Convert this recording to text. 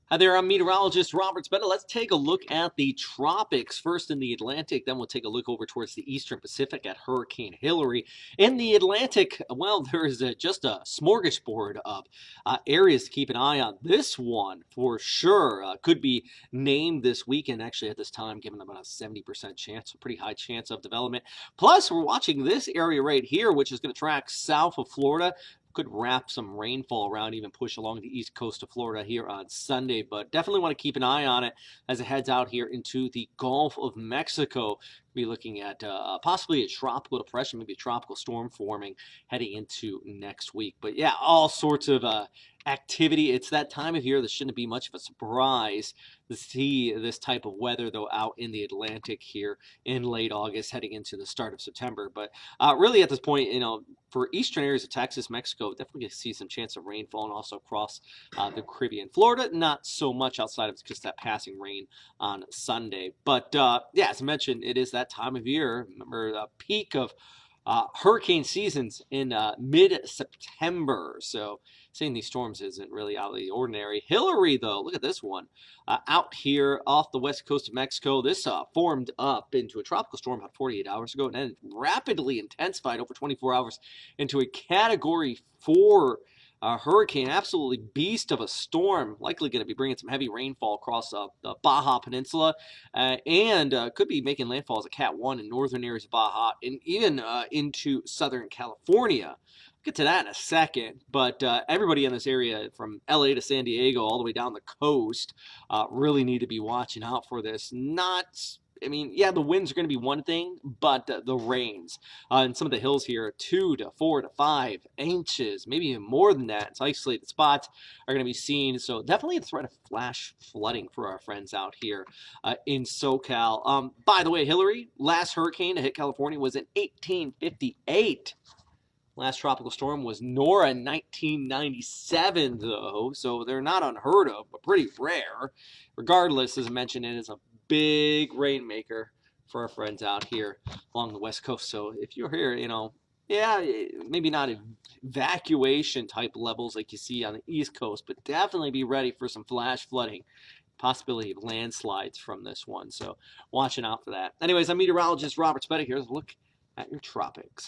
Hi there, I'm meteorologist Robert Spetta. Let's take a look at the tropics. First in the Atlantic, then we'll take a look over towards the eastern Pacific at Hurricane Hilary. In the Atlantic, well, there's just a smorgasbord of areas to keep an eye on. This one, for sure, could be named this weekend, actually, at this time, given about a 70% chance, a pretty high chance of development. Plus, we're watching this area right here, which is going to track south of Florida. Could wrap some rainfall around, even push along the east coast of Florida here on Sunday, but definitely want to keep an eye on it as it heads out here into the Gulf of Mexico. Be looking at possibly a tropical depression, maybe a tropical storm forming heading into next week. But yeah, all sorts of activity. It's that time of year that shouldn't be much of a surprise to see this type of weather, though, out in the Atlantic here in late August, heading into the start of September. But really, at this point, for eastern areas of Texas, Mexico, definitely going to see some chance of rainfall and also across the Caribbean. Florida, not so much outside of just that passing rain on Sunday. But yeah, as I mentioned, it is that time of year. Remember the peak of hurricane seasons in mid-September. So seeing these storms isn't really out of the ordinary. Hilary, though, look at this one. Out here off the west coast of Mexico, this formed up into a tropical storm about 48 hours ago and then rapidly intensified over 24 hours into a Category 4 hurricane, absolutely beast of a storm, likely going to be bringing some heavy rainfall across the Baja Peninsula, and could be making landfall as a Cat 1 in northern areas of Baja and even into southern California. We'll get to that in a second, but everybody in this area from LA to San Diego all the way down the coast really need to be watching out for this. Yeah, the winds are going to be one thing, but the rains in some of the hills here, 2 to 4 to 5 inches, maybe even more than that. It's isolated spots are going to be seen. So definitely a threat of flash flooding for our friends out here in SoCal. By the way, Hilary, last hurricane to hit California was in 1858. Last tropical storm was Nora in 1997, though, so they're not unheard of, but pretty rare. Regardless, as I mentioned, it is a big rainmaker for our friends out here along the West Coast. So if you're here, yeah, maybe not evacuation type levels like you see on the East Coast, but definitely be ready for some flash flooding. Possibility of landslides from this one. So watching out for that. Anyways, I'm meteorologist Robert Spetta here. Let's look at your tropics.